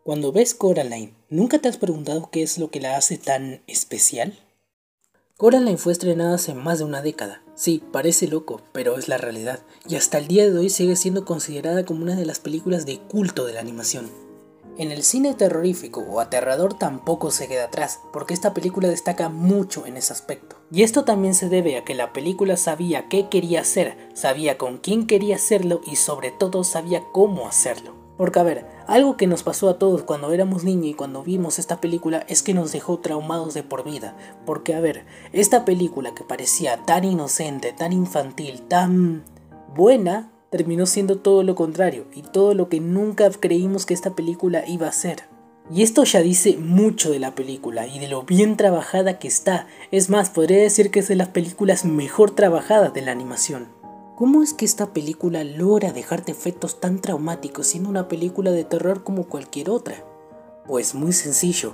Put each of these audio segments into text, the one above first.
Cuando ves Coraline, ¿nunca te has preguntado qué es lo que la hace tan especial? Coraline fue estrenada hace más de una década. Sí, parece loco, pero es la realidad, y hasta el día de hoy sigue siendo considerada como una de las películas de culto de la animación. En el cine terrorífico o aterrador tampoco se queda atrás, porque esta película destaca mucho en ese aspecto. Y esto también se debe a que la película sabía qué quería hacer, sabía con quién quería hacerlo y sobre todo sabía cómo hacerlo. Porque a ver, algo que nos pasó a todos cuando éramos niños y cuando vimos esta película es que nos dejó traumados de por vida. Porque a ver, esta película que parecía tan inocente, tan infantil, tan buena, terminó siendo todo lo contrario y todo lo que nunca creímos que esta película iba a ser. Y esto ya dice mucho de la película y de lo bien trabajada que está. Es más, podría decir que es de las películas mejor trabajadas de la animación. ¿Cómo es que esta película logra dejarte efectos tan traumáticos siendo una película de terror como cualquier otra? Pues muy sencillo,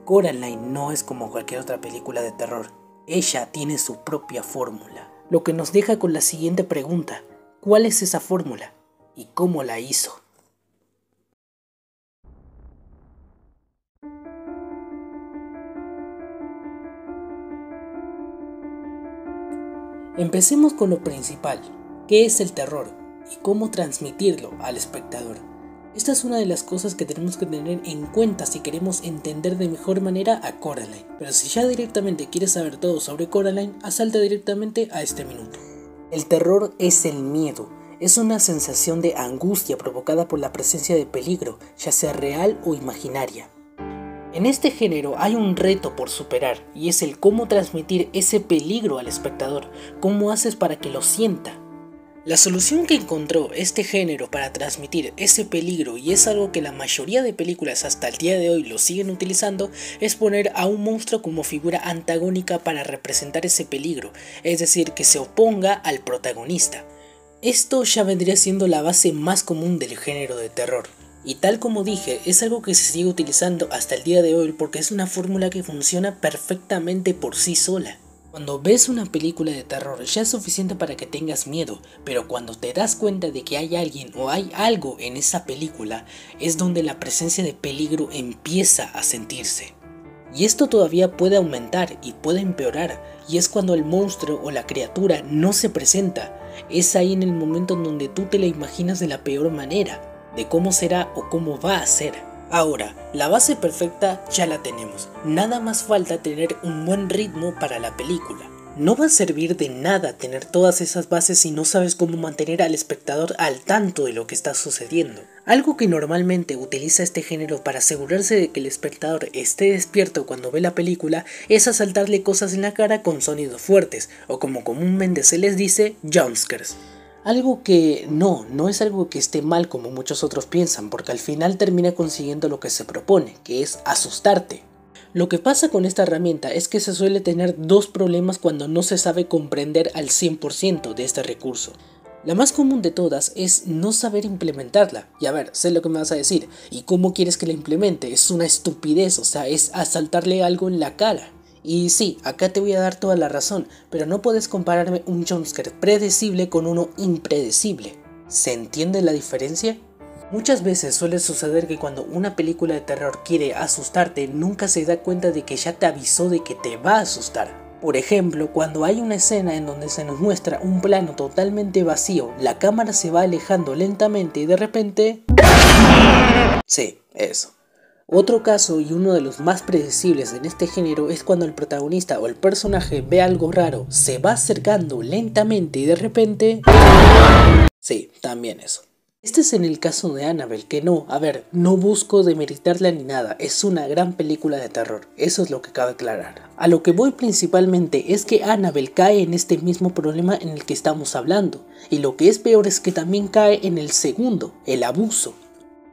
Coraline no es como cualquier otra película de terror. Ella tiene su propia fórmula. Lo que nos deja con la siguiente pregunta: ¿cuál es esa fórmula? ¿Y cómo la hizo? Empecemos con lo principal. ¿Qué es el terror? ¿Y cómo transmitirlo al espectador? Esta es una de las cosas que tenemos que tener en cuenta si queremos entender de mejor manera a Coraline. Pero si ya directamente quieres saber todo sobre Coraline, salta directamente a este minuto. El terror es el miedo. Es una sensación de angustia provocada por la presencia de peligro, ya sea real o imaginaria. En este género hay un reto por superar y es el cómo transmitir ese peligro al espectador, cómo haces para que lo sienta. La solución que encontró este género para transmitir ese peligro, y es algo que la mayoría de películas hasta el día de hoy lo siguen utilizando, es poner a un monstruo como figura antagónica para representar ese peligro, es decir, que se oponga al protagonista. Esto ya vendría siendo la base más común del género de terror. Y tal como dije, es algo que se sigue utilizando hasta el día de hoy porque es una fórmula que funciona perfectamente por sí sola. Cuando ves una película de terror ya es suficiente para que tengas miedo, pero cuando te das cuenta de que hay alguien o hay algo en esa película, es donde la presencia de peligro empieza a sentirse. Y esto todavía puede aumentar y puede empeorar, y es cuando el monstruo o la criatura no se presenta. Es ahí en el momento en donde tú te la imaginas de la peor manera, de cómo será o cómo va a ser. Ahora, la base perfecta ya la tenemos, nada más falta tener un buen ritmo para la película. No va a servir de nada tener todas esas bases si no sabes cómo mantener al espectador al tanto de lo que está sucediendo. Algo que normalmente utiliza este género para asegurarse de que el espectador esté despierto cuando ve la película es asaltarle cosas en la cara con sonidos fuertes, o como comúnmente se les dice, jumpscares. Algo que no es algo que esté mal como muchos otros piensan, porque al final termina consiguiendo lo que se propone, que es asustarte. Lo que pasa con esta herramienta es que se suele tener dos problemas cuando no se sabe comprender al 100% de este recurso. La más común de todas es no saber implementarla. Y a ver, sé lo que me vas a decir, ¿y cómo quieres que la implemente? Es una estupidez, o sea, es asaltarle algo en la cara. Y sí, acá te voy a dar toda la razón, pero no puedes compararme un jumpscare predecible con uno impredecible. ¿Se entiende la diferencia? Muchas veces suele suceder que cuando una película de terror quiere asustarte, nunca se da cuenta de que ya te avisó de que te va a asustar. Por ejemplo, cuando hay una escena en donde se nos muestra un plano totalmente vacío, la cámara se va alejando lentamente y de repente... Sí, eso. Otro caso y uno de los más predecibles en este género es cuando el protagonista o el personaje ve algo raro, se va acercando lentamente y de repente... Sí, también eso. Este es en el caso de Annabelle, que no busco demeritarla ni nada, es una gran película de terror, eso es lo que cabe aclarar. A lo que voy principalmente es que Annabelle cae en este mismo problema en el que estamos hablando, y lo que es peor es que también cae en el segundo, el abuso.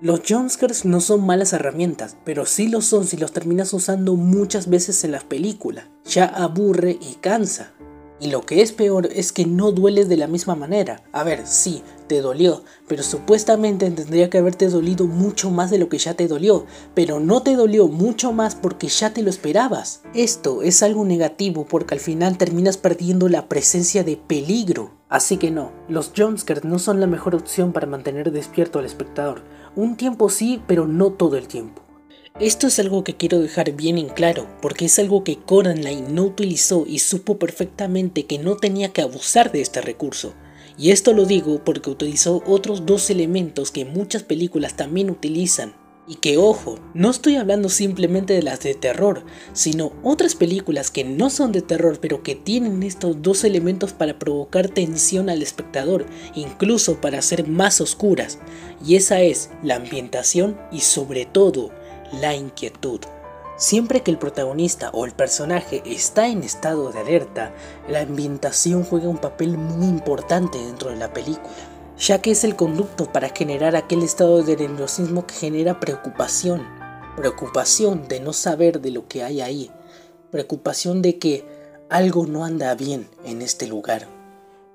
Los jumpscares no son malas herramientas, pero sí lo son si los terminas usando muchas veces en las películas. Ya aburre y cansa. Y lo que es peor es que no dueles de la misma manera. A ver, sí, te dolió, pero supuestamente tendría que haberte dolido mucho más de lo que ya te dolió, pero no te dolió mucho más porque ya te lo esperabas. Esto es algo negativo porque al final terminas perdiendo la presencia de peligro. Así que no, los jumpscares no son la mejor opción para mantener despierto al espectador. Un tiempo sí, pero no todo el tiempo. Esto es algo que quiero dejar bien en claro, porque es algo que Coraline no utilizó y supo perfectamente que no tenía que abusar de este recurso. Y esto lo digo porque utilizó otros dos elementos que muchas películas también utilizan. Y que ojo, no estoy hablando simplemente de las de terror, sino otras películas que no son de terror pero que tienen estos dos elementos para provocar tensión al espectador, incluso para ser más oscuras. Y esa es la ambientación y sobre todo la inquietud. Siempre que el protagonista o el personaje está en estado de alerta, la ambientación juega un papel muy importante dentro de la película, ya que es el conducto para generar aquel estado de nerviosismo que genera preocupación de no saber de lo que hay ahí, preocupación de que algo no anda bien en este lugar.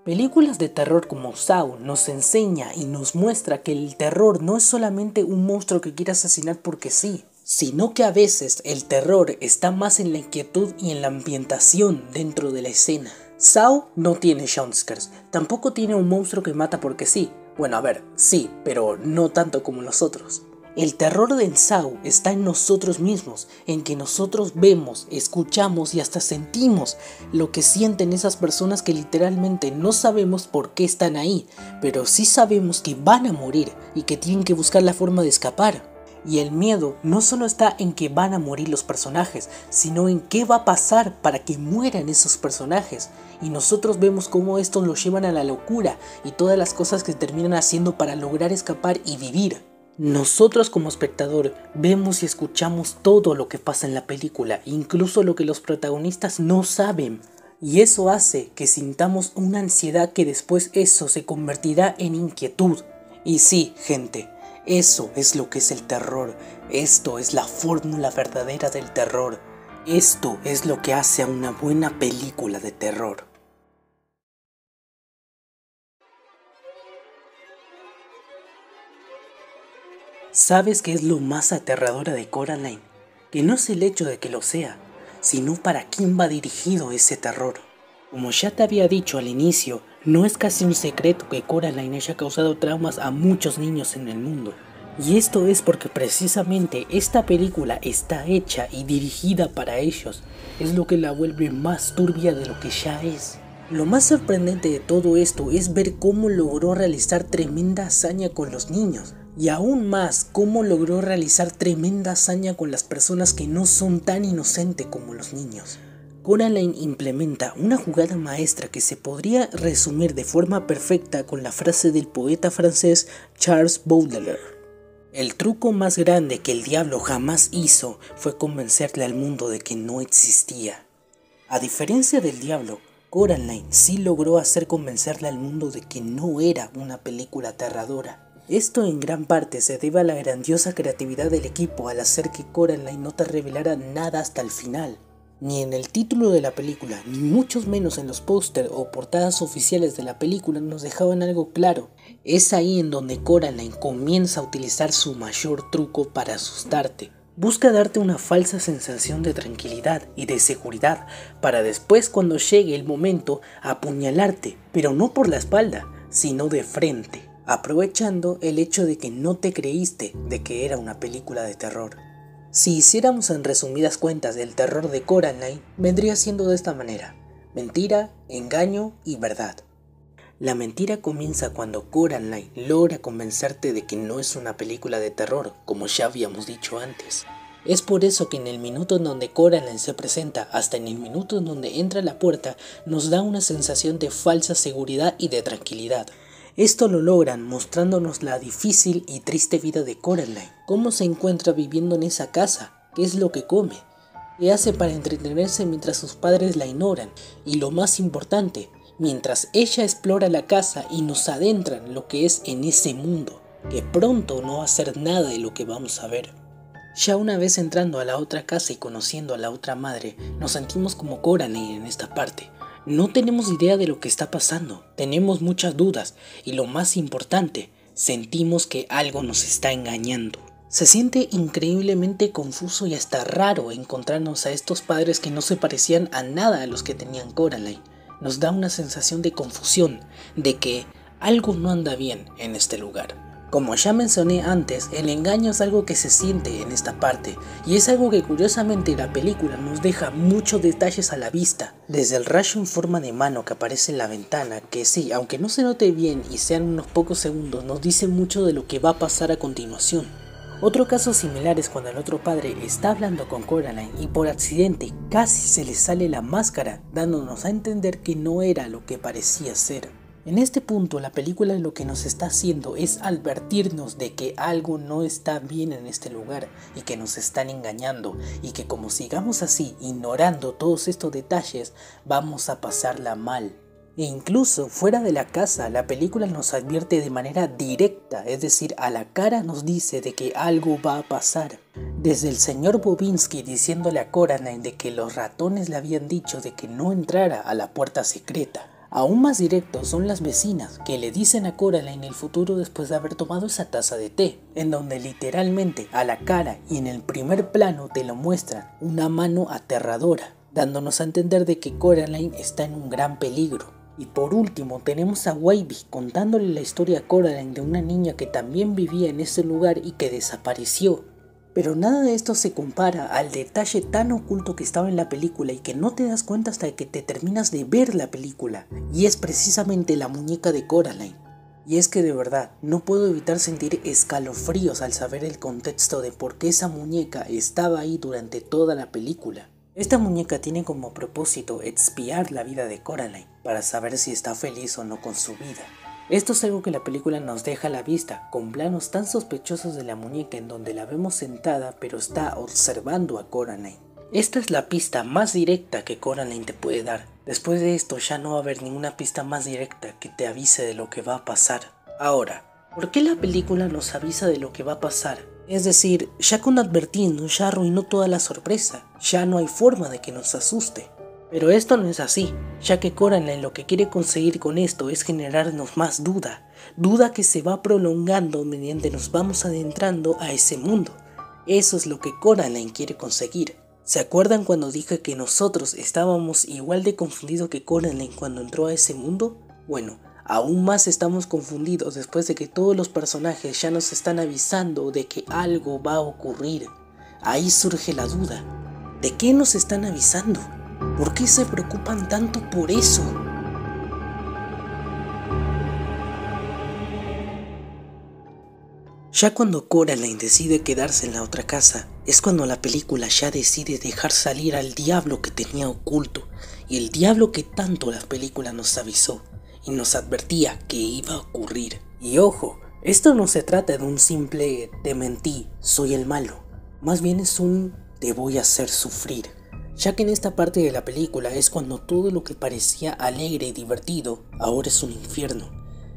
Películas de terror como Saw nos enseña y nos muestra que el terror no es solamente un monstruo que quiere asesinar porque sí, sino que a veces el terror está más en la inquietud y en la ambientación dentro de la escena. Saw no tiene jumpscares, tampoco tiene un monstruo que mata porque sí. Bueno, a ver, sí, pero no tanto como los otros. El terror de Saw está en nosotros mismos, en que nosotros vemos, escuchamos y hasta sentimos lo que sienten esas personas que literalmente no sabemos por qué están ahí, pero sí sabemos que van a morir y que tienen que buscar la forma de escapar. Y el miedo no solo está en que van a morir los personajes, sino en qué va a pasar para que mueran esos personajes. Y nosotros vemos cómo estos los llevan a la locura y todas las cosas que terminan haciendo para lograr escapar y vivir. Nosotros como espectador vemos y escuchamos todo lo que pasa en la película, incluso lo que los protagonistas no saben. Y eso hace que sintamos una ansiedad que después eso se convertirá en inquietud. Y sí, gente, eso es lo que es el terror. Esto es la fórmula verdadera del terror. Esto es lo que hace a una buena película de terror. ¿Sabes qué es lo más aterradora de Coraline? Que no es el hecho de que lo sea, sino para quién va dirigido ese terror. Como ya te había dicho al inicio, no es casi un secreto que Coraline haya causado traumas a muchos niños en el mundo. Y esto es porque precisamente esta película está hecha y dirigida para ellos. Es lo que la vuelve más turbia de lo que ya es. Lo más sorprendente de todo esto es ver cómo logró realizar tremenda hazaña con los niños. Y aún más, cómo logró realizar tremenda hazaña con las personas que no son tan inocentes como los niños. Coraline implementa una jugada maestra que se podría resumir de forma perfecta con la frase del poeta francés Charles Baudelaire. El truco más grande que el diablo jamás hizo fue convencerle al mundo de que no existía. A diferencia del diablo, Coraline sí logró hacer convencerle al mundo de que no era una película aterradora. Esto en gran parte se debe a la grandiosa creatividad del equipo al hacer que Coraline no te revelara nada hasta el final. Ni en el título de la película, ni mucho menos en los póster o portadas oficiales de la película nos dejaban algo claro. Es ahí en donde Coraline comienza a utilizar su mayor truco para asustarte. Busca darte una falsa sensación de tranquilidad y de seguridad para después, cuando llegue el momento, apuñalarte, pero no por la espalda, sino de frente, aprovechando el hecho de que no te creíste de que era una película de terror. Si hiciéramos en resumidas cuentas el terror de Coraline, vendría siendo de esta manera: mentira, engaño y verdad. La mentira comienza cuando Coraline logra convencerte de que no es una película de terror, como ya habíamos dicho antes. Es por eso que en el minuto en donde Coraline se presenta hasta en el minuto en donde entra a la puerta nos da una sensación de falsa seguridad y de tranquilidad. Esto lo logran mostrándonos la difícil y triste vida de Coraline, cómo se encuentra viviendo en esa casa, qué es lo que come, qué hace para entretenerse mientras sus padres la ignoran y, lo más importante, mientras ella explora la casa y nos adentra en lo que es en ese mundo, que pronto no va a ser nada de lo que vamos a ver. Ya una vez entrando a la otra casa y conociendo a la otra madre, nos sentimos como Coraline en esta parte. No tenemos idea de lo que está pasando, tenemos muchas dudas y, lo más importante, sentimos que algo nos está engañando. Se siente increíblemente confuso y hasta raro encontrarnos a estos padres que no se parecían a nada a los que tenían Coraline. nos da una sensación de confusión, de que algo no anda bien en este lugar. Como ya mencioné antes, el engaño es algo que se siente en esta parte, y es algo que curiosamente la película nos deja muchos detalles a la vista. Desde el rayo en forma de mano que aparece en la ventana, que sí, aunque no se note bien y sean unos pocos segundos, nos dice mucho de lo que va a pasar a continuación. Otro caso similar es cuando el otro padre está hablando con Coraline y por accidente casi se le sale la máscara, dándonos a entender que no era lo que parecía ser. En este punto la película lo que nos está haciendo es advertirnos de que algo no está bien en este lugar y que nos están engañando, y que como sigamos así ignorando todos estos detalles vamos a pasarla mal. E incluso fuera de la casa la película nos advierte de manera directa, es decir, a la cara nos dice de que algo va a pasar. Desde el señor Bobinsky diciéndole a Coraline de que los ratones le habían dicho de que no entrara a la puerta secreta. Aún más directos son las vecinas que le dicen a Coraline el futuro después de haber tomado esa taza de té, en donde literalmente a la cara y en el primer plano te lo muestran una mano aterradora, dándonos a entender de que Coraline está en un gran peligro. Y por último tenemos a Wavy contándole la historia a Coraline de una niña que también vivía en ese lugar y que desapareció. Pero nada de esto se compara al detalle tan oculto que estaba en la película y que no te das cuenta hasta que te terminas de ver la película, y es precisamente la muñeca de Coraline. Y es que de verdad, no puedo evitar sentir escalofríos al saber el contexto de por qué esa muñeca estaba ahí durante toda la película. Esta muñeca tiene como propósito expiar la vida de Coraline, para saber si está feliz o no con su vida. Esto es algo que la película nos deja a la vista, con planos tan sospechosos de la muñeca en donde la vemos sentada pero está observando a Coraline. Esta es la pista más directa que Coraline te puede dar. Después de esto ya no va a haber ninguna pista más directa que te avise de lo que va a pasar. Ahora, ¿por qué la película nos avisa de lo que va a pasar? Es decir, ya con advertiendo ya arruinó toda la sorpresa, ya no hay forma de que nos asuste. Pero esto no es así, ya que Coraline lo que quiere conseguir con esto es generarnos más duda que se va prolongando mediante nos vamos adentrando a ese mundo. Eso es lo que Coraline quiere conseguir. ¿Se acuerdan cuando dije que nosotros estábamos igual de confundidos que Coraline cuando entró a ese mundo? Bueno, aún más estamos confundidos después de que todos los personajes ya nos están avisando de que algo va a ocurrir. Ahí surge la duda, ¿de qué nos están avisando? ¿Por qué se preocupan tanto por eso? Ya cuando Coraline decide quedarse en la otra casa, es cuando la película ya decide dejar salir al diablo que tenía oculto, y el diablo que tanto la película nos avisó y nos advertía que iba a ocurrir. Y ojo, esto no se trata de un simple te mentí, soy el malo, más bien es un te voy a hacer sufrir. Ya que en esta parte de la película es cuando todo lo que parecía alegre y divertido ahora es un infierno.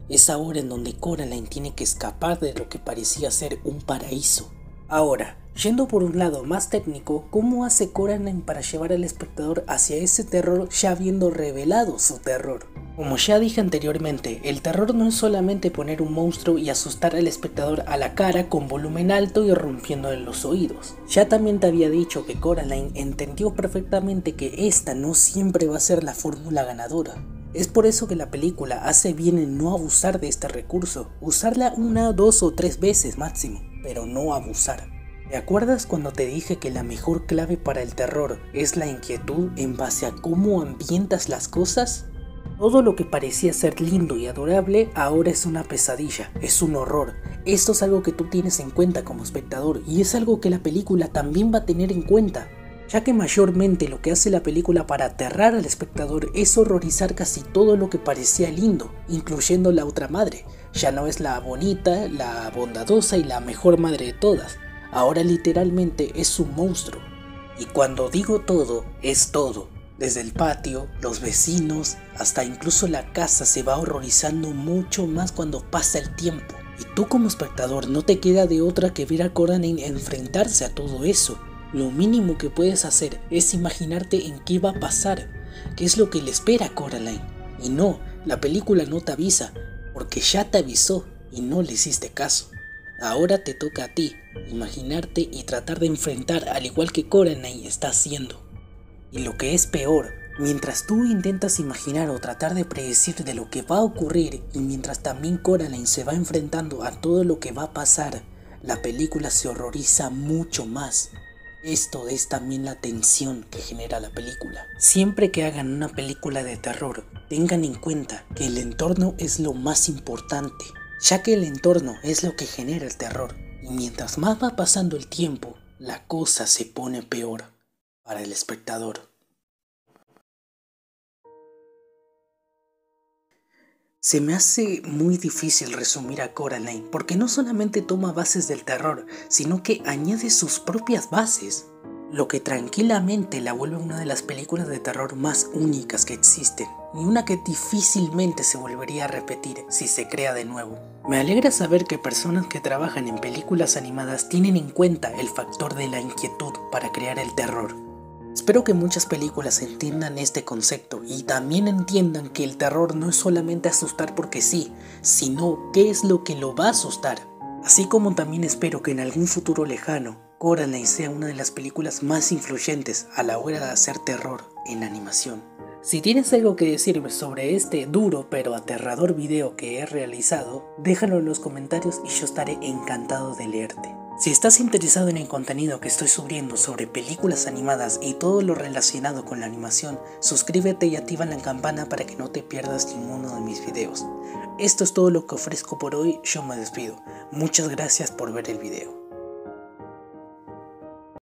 Es ahora en donde Coraline tiene que escapar de lo que parecía ser un paraíso. Ahora, yendo por un lado más técnico, ¿cómo hace Coraline para llevar al espectador hacia ese terror ya habiendo revelado su terror? Como ya dije anteriormente, el terror no es solamente poner un monstruo y asustar al espectador a la cara con volumen alto y rompiéndole los oídos. Ya también te había dicho que Coraline entendió perfectamente que esta no siempre va a ser la fórmula ganadora. Es por eso que la película hace bien en no abusar de este recurso, usarla 1, 2 o 3 veces máximo, pero no abusar. ¿Te acuerdas cuando te dije que la mejor clave para el terror es la inquietud en base a cómo ambientas las cosas? Todo lo que parecía ser lindo y adorable ahora es una pesadilla, es un horror. Esto es algo que tú tienes en cuenta como espectador y es algo que la película también va a tener en cuenta, ya que mayormente lo que hace la película para aterrar al espectador es horrorizar casi todo lo que parecía lindo, incluyendo la otra madre. Ya no es la bonita, la bondadosa y la mejor madre de todas, ahora literalmente es un monstruo. Y cuando digo todo, es todo. Desde el patio, los vecinos, hasta incluso la casa se va horrorizando mucho más cuando pasa el tiempo. Y tú como espectador no te queda de otra que ver a Coraline enfrentarse a todo eso. Lo mínimo que puedes hacer es imaginarte en qué va a pasar, qué es lo que le espera a Coraline. Y no, la película no te avisa, porque ya te avisó y no le hiciste caso. Ahora te toca a ti, imaginarte y tratar de enfrentar al igual que Coraline está haciendo. Y lo que es peor, Mientras tú intentas imaginar o tratar de predecir de lo que va a ocurrir y mientras también Coraline se va enfrentando a todo lo que va a pasar, la película se horroriza mucho más. Esto es también la tensión que genera la película. Siempre que hagan una película de terror, tengan en cuenta que el entorno es lo más importante, ya que el entorno es lo que genera el terror, y mientras más va pasando el tiempo, la cosa se pone peor para el espectador. Se me hace muy difícil resumir a Coraline porque no solamente toma bases del terror, sino que añade sus propias bases, lo que tranquilamente la vuelve una de las películas de terror más únicas que existen, y una que difícilmente se volvería a repetir si se crea de nuevo. Me alegra saber que personas que trabajan en películas animadas tienen en cuenta el factor de la inquietud para crear el terror. Espero que muchas películas entiendan este concepto y también entiendan que el terror no es solamente asustar porque sí, sino qué es lo que lo va a asustar. Así como también espero que en algún futuro lejano, Coraline sea una de las películas más influyentes a la hora de hacer terror en animación. Si tienes algo que decirme sobre este duro pero aterrador video que he realizado, déjalo en los comentarios y yo estaré encantado de leerte. Si estás interesado en el contenido que estoy subiendo sobre películas animadas y todo lo relacionado con la animación, suscríbete y activa la campana para que no te pierdas ninguno de mis videos. Esto es todo lo que ofrezco por hoy, yo me despido. Muchas gracias por ver el video.